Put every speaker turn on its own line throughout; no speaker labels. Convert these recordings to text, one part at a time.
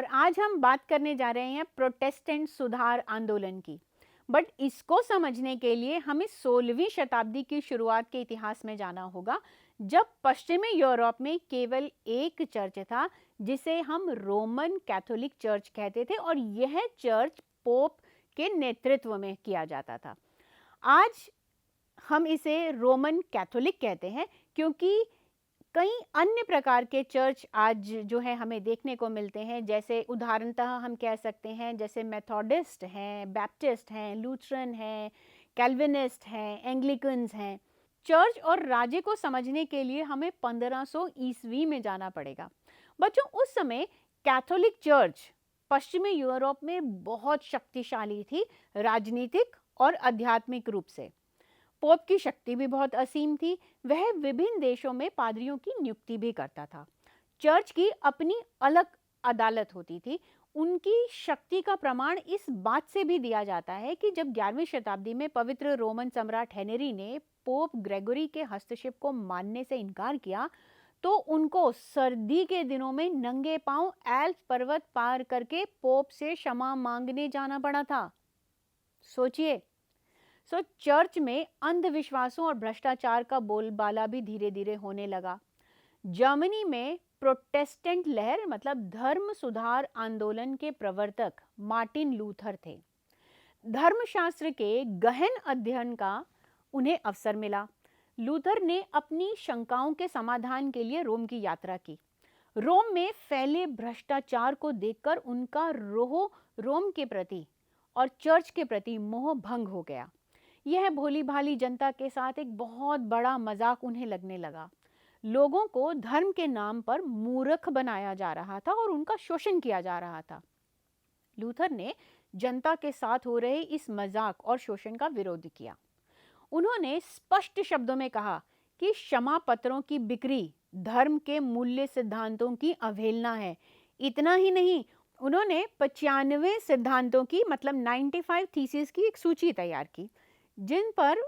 और आज हम बात करने जा रहे हैं प्रोटेस्टेंट सुधार आंदोलन की। बट इसको समझने के लिए हमें 16वीं शताब्दी की शुरुआत के इतिहास में जाना होगा, जब पश्चिमी यूरोप में केवल एक चर्च था जिसे हम रोमन कैथोलिक चर्च कहते थे, और यह चर्च पोप के नेतृत्व में किया जाता था। आज हम इसे रोमन कैथोलिक कहते हैं क्योंकि कई अन्य प्रकार के चर्च आज जो है हमें देखने को मिलते हैं, जैसे उदाहरणतः हम कह सकते हैं जैसे मेथोडिस्ट हैं, बैप्टिस्ट हैं, लूथरन हैं, कैल्विनिस्ट हैं, एंग्लिकन्स हैं। चर्च और राज्य को समझने के लिए हमें 1500 ईस्वी में जाना पड़ेगा। बच्चों, उस समय कैथोलिक चर्च पश्चिमी यूरोप में बहुत शक्तिशाली थी, राजनीतिक और आध्यात्मिक रूप से। पोप की शक्ति भी बहुत असीम थी। वह विभिन्न देशों में पादरियों की नियुक्ति भी करता था। चर्च की अपनी अलग अदालत होती थी। उनकी शक्ति का प्रमाण इस बात से भी दिया जाता है कि जब 11वीं शताब्दी में पवित्र रोमन सम्राट हेनरी ने पोप ग्रेगोरी के हस्तक्षेप को मानने से इनकार किया, तो उनको सर्दी के दिनों में नंगे पांव एल्प्स पर्वत पार करके पोप से क्षमा मांगने जाना पड़ा था। सोचिए। चर्च में अंधविश्वासों और भ्रष्टाचार का बोलबाला भी धीरे धीरे होने लगा। जर्मनी में प्रोटेस्टेंट लहर मतलब धर्म सुधार आंदोलन के प्रवर्तक मार्टिन लूथर थे। धर्मशास्त्र के गहन अध्ययन का उन्हें अवसर मिला। लूथर ने अपनी शंकाओं के समाधान के लिए रोम की यात्रा की। रोम में फैले भ्रष्टाचार को देखकर उनका रोम के प्रति और चर्च के प्रति मोह भंग हो गया। यह भोली भाली जनता के साथ एक बहुत बड़ा मजाक उन्हें लगने लगा। लोगों को धर्म के नाम पर मूर्ख बनाया जा रहा था और उनका शोषण किया जा रहा था। लूथर ने जनता के साथ हो रहे इस मजाक और शोषण का विरोध किया। उन्होंने स्पष्ट शब्दों में कहा कि क्षमा पत्रों की बिक्री धर्म के मूल्य सिद्धांतों की अवहेलना है। इतना ही नहीं, उन्होंने 95 सिद्धांतों की मतलब 95 थीसिस की एक सूची तैयार की, जिन पर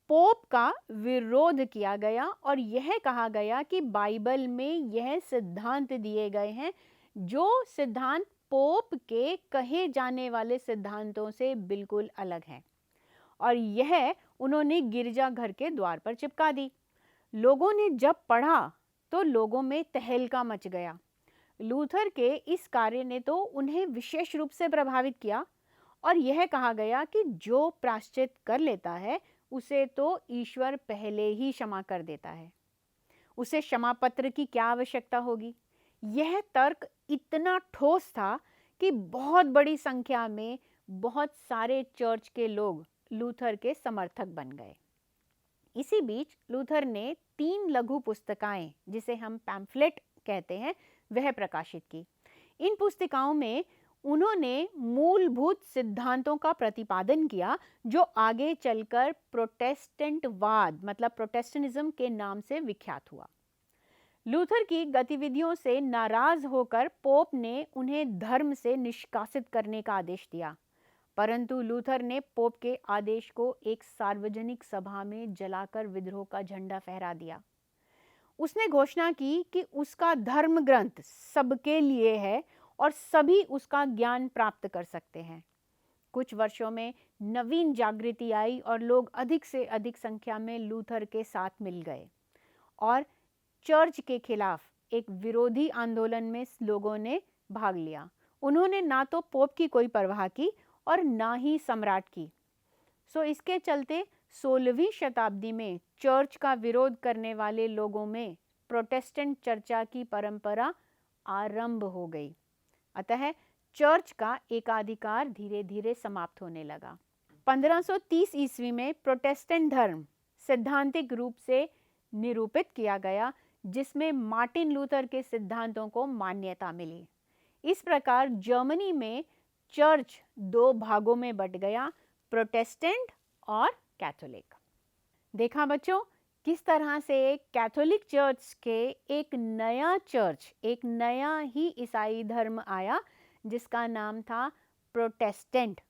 पोप का विरोध किया गया और यह कहा गया कि बाइबल में यह सिद्धांत दिए गए हैं जो सिद्धांत पोप के कहे जाने वाले सिद्धांतों से बिल्कुल अलग हैं, और यह उन्होंने गिरजाघर के द्वार पर चिपका दी। लोगों ने जब पढ़ा तो लोगों में तहलका मच गया। लूथर के इस कार्य ने तो उन्हें विशेष रूप से प्रभावित किया, और यह कहा गया कि जो प्रायश्चित कर लेता है उसे तो ईश्वर पहले ही क्षमा कर देता है, उसे क्षमा पत्र की क्या आवश्यकता होगी। यह तर्क इतना ठोस था कि बहुत बड़ी संख्या में बहुत सारे चर्च के लोग लूथर के समर्थक बन गए। इसी बीच लूथर ने 3 लघु पुस्तिकाएं, जिसे हम पैम्फलेट कहते हैं, वह प्रकाशित की। इन पुस्तिकाओं में उन्होंने मूलभूत सिद्धांतों का प्रतिपादन किया जो आगे चलकर प्रोटेस्टेंटवाद मतलब प्रोटेस्टेंटिज्म के नाम से विख्यात हुआ। लूथर की गतिविधियों से नाराज होकर पोप ने उन्हें धर्म से निष्कासित करने का आदेश दिया, परंतु लूथर ने पोप के आदेश को एक सार्वजनिक सभा में जलाकर विद्रोह का झंडा फहरा दिया। उसने घोषणा की कि उसका धर्म ग्रंथ सबके लिए है और सभी उसका ज्ञान प्राप्त कर सकते हैं। कुछ वर्षों में नवीन जागृति आई और लोग अधिक से अधिक संख्या में लूथर के साथ मिल गए, और चर्च के खिलाफ एक विरोधी आंदोलन में लोगों ने भाग लिया। उन्होंने ना तो पोप की कोई परवाह की और ना ही सम्राट की। इसके चलते 16वीं शताब्दी में चर्च का विरोध करने वाले लोगों में प्रोटेस्टेंट चर्चा की परंपरा आरंभ हो गई। अतः चर्च का एकाधिकार धीरे धीरे समाप्त होने लगा। 1530 ईस्वी में प्रोटेस्टेंट धर्म सैद्धांतिक रूप से निरूपित किया गया, जिसमें मार्टिन लूथर के सिद्धांतों को मान्यता मिली। इस प्रकार जर्मनी में चर्च 2 भागों में बट गया, प्रोटेस्टेंट और कैथोलिक। देखा बच्चों, किस तरह से कैथोलिक चर्च के एक नया ही ईसाई धर्म आया जिसका नाम था प्रोटेस्टेंट।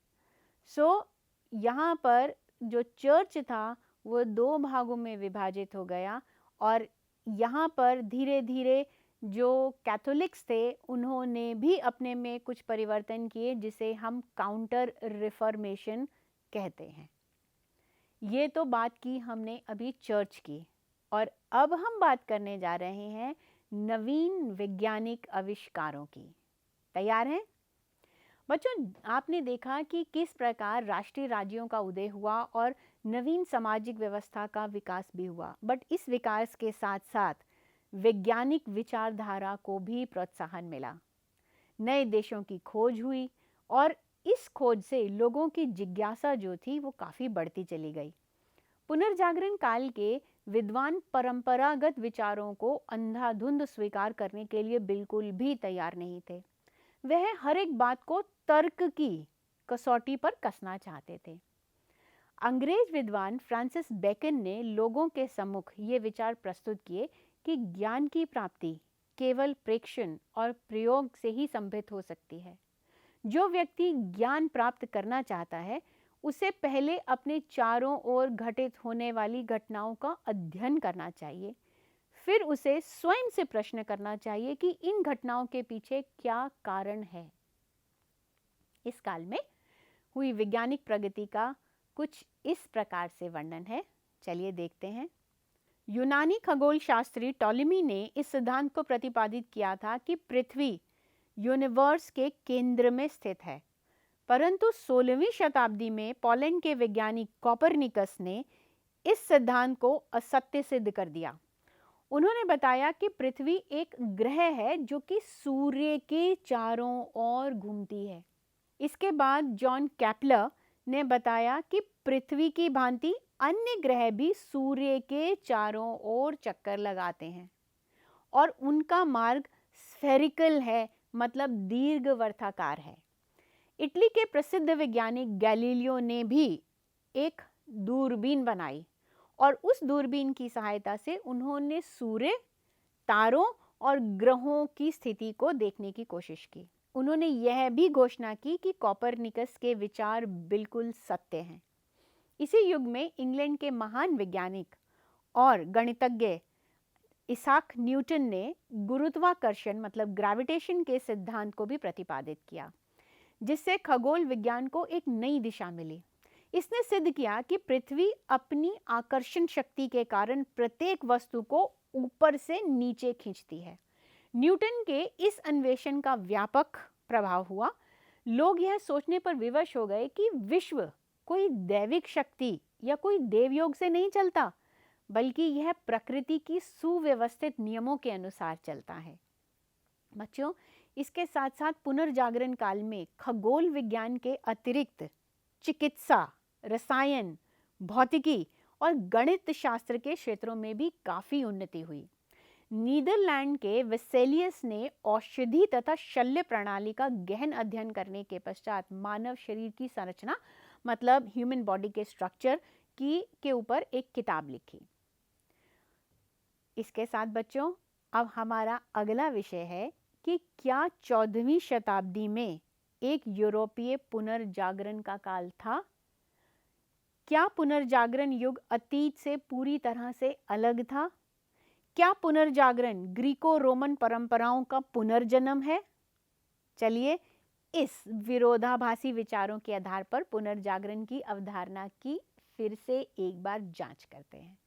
यहाँ पर जो चर्च था वो 2 भागों में विभाजित हो गया, और यहाँ पर धीरे धीरे जो कैथोलिक्स थे उन्होंने भी अपने में कुछ परिवर्तन किए जिसे हम काउंटर रिफॉर्मेशन कहते हैं। ये तो बात की हमने अभी चर्च की, और अब हम बात करने जा रहे हैं नवीन वैज्ञानिक आविष्कारों की। तैयार हैं बच्चों? आपने देखा कि किस प्रकार राष्ट्रीय राज्यों का उदय हुआ और नवीन सामाजिक व्यवस्था का विकास भी हुआ, बट इस विकास के साथ साथ वैज्ञानिक विचारधारा को भी प्रोत्साहन मिला। नए देशों की खोज हुई और इस खोज से लोगों की जिज्ञासा जो थी वो काफ़ी बढ़ती चली गई। पुनर्जागरण काल के विद्वान परंपरागत विचारों को अंधाधुंध स्वीकार करने के लिए बिल्कुल भी तैयार नहीं थे। वह हर एक बात को तर्क की कसौटी पर कसना चाहते थे। अंग्रेज विद्वान फ्रांसिस बेकन ने लोगों के सम्मुख ये विचार प्रस्तुत किए कि ज्ञान की प्राप्ति केवल प्रेक्षण और प्रयोग से ही संभव हो सकती है। जो व्यक्ति ज्ञान प्राप्त करना चाहता है उसे पहले अपने चारों ओर घटित होने वाली घटनाओं का अध्ययन करना चाहिए, फिर उसे स्वयं से प्रश्न करना चाहिए कि इन घटनाओं के पीछे क्या कारण है। इस काल में हुई वैज्ञानिक प्रगति का कुछ इस प्रकार से वर्णन है, चलिए देखते हैं। यूनानी खगोल शास्त्री टॉलेमी ने इस सिद्धांत को प्रतिपादित किया था कि पृथ्वी यूनिवर्स के केंद्र में स्थित है, परंतु 16वीं शताब्दी में पोलैंड के वैज्ञानिक कोपरनिकस ने इस सिद्धांत को असत्य सिद्ध कर दिया। उन्होंने बताया कि पृथ्वी एक ग्रह है जो कि सूर्य के चारों ओर घूमती है। इसके बाद जॉन केपलर ने बताया कि पृथ्वी की भांति अन्य ग्रह भी सूर्य के चारों ओर चक्कर लगाते हैं और उनका मार्ग स्फेरिकल है, मतलब दीर्घवृत्ताकार है। इटली के प्रसिद्ध वैज्ञानिक गैलीलियो ने भी एक दूरबीन बनाई और उस दूरबीन की सहायता से उन्होंने सूर्य, तारों और ग्रहों की स्थिति को देखने की कोशिश की। उन्होंने यह भी घोषणा की कि कोपरनिकस के विचार बिल्कुल सत्य हैं। इसी युग में इंग्लैंड के महान वैज्ञानिक और गणितज्ञ इसाक न्यूटन ने गुरुत्वाकर्षण मतलब ग्रेविटेशन के सिद्धांत को भी प्रतिपादित किया, जिससे खगोल विज्ञान को एक नई दिशा मिली। इसने सिद्ध किया कि पृथ्वी अपनी आकर्षण शक्ति के कारण प्रत्येक वस्तु को ऊपर से नीचे खींचती है। न्यूटन के इस अन्वेषण का व्यापक प्रभाव हुआ। लोग यह सोचने पर विवश हो गए कि विश्व कोई दैविक शक्ति या कोई देवयोग से नहीं चलता, बल्कि यह प्रकृति की सुव्यवस्थित नियमों के अनुसार चलता है। बच्चों, इसके साथ साथ पुनर्जागरण काल में खगोल विज्ञान के अतिरिक्त चिकित्सा, रसायन, भौतिकी और गणित शास्त्र के क्षेत्रों में भी काफ़ी उन्नति हुई। नीदरलैंड के वेसेलियस ने औषधि तथा शल्य प्रणाली का गहन अध्ययन करने के पश्चात मानव शरीर की संरचना मतलब ह्यूमन बॉडी के स्ट्रक्चर के ऊपर एक किताब लिखी। इसके साथ बच्चों, अब हमारा अगला विषय है कि क्या 14वीं शताब्दी में एक यूरोपीय पुनर्जागरण का काल था? क्या पुनर्जागरण युग अतीत से पूरी तरह से अलग था? क्या पुनर्जागरण ग्रीको रोमन परंपराओं का पुनर्जन्म है? चलिए इस विरोधाभासी विचारों के आधार पर पुनर्जागरण की अवधारणा की फिर से एक बार जांच करते हैं।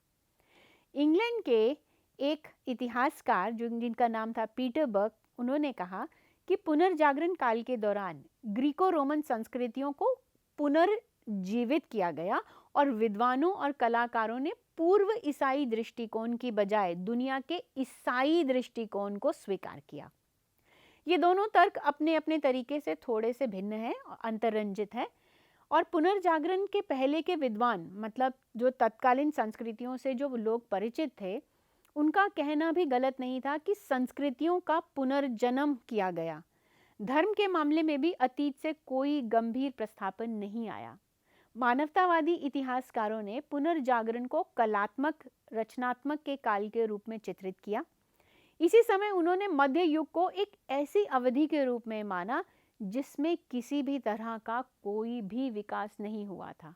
इंग्लैंड के एक इतिहासकार जिनका नाम था पीटर बर्क, उन्होंने कहा कि पुनर्जागरण काल के दौरान ग्रीको रोमन संस्कृतियों को पुनर्जीवित किया गया और विद्वानों और कलाकारों ने पूर्व ईसाई दृष्टिकोण की बजाय दुनिया के ईसाई दृष्टिकोण को स्वीकार किया। ये दोनों तर्क अपने अपने तरीके से थोड़े से भिन्न हैं, अंतरंजित है। और पुनर्जागरण के पहले के विद्वान मतलब जो तत्कालीन संस्कृतियों से जो लोग परिचित थे, उनका कहना भी गलत नहीं था कि संस्कृतियों का पुनर्जन्म किया गया। धर्म के मामले में भी अतीत से कोई गंभीर प्रस्थापन नहीं आया। मानवतावादी इतिहासकारों ने पुनर्जागरण को कलात्मक रचनात्मक के काल के रूप में चित्रित किया। इसी समय उन्होंने मध्य युग को एक ऐसी अवधि के रूप में माना जिसमें किसी भी तरह का कोई भी विकास नहीं हुआ था।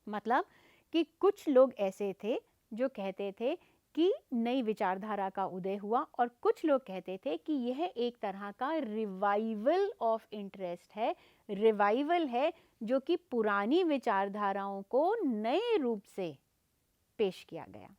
मतलब कि कुछ लोग ऐसे थे जो कहते थे की नई विचारधारा का उदय हुआ और कुछ लोग कहते थे कि यह एक तरह का रिवाइवल ऑफ इंटरेस्ट है, रिवाइवल है जो कि पुरानी विचारधाराओं को नए रूप से पेश किया गया।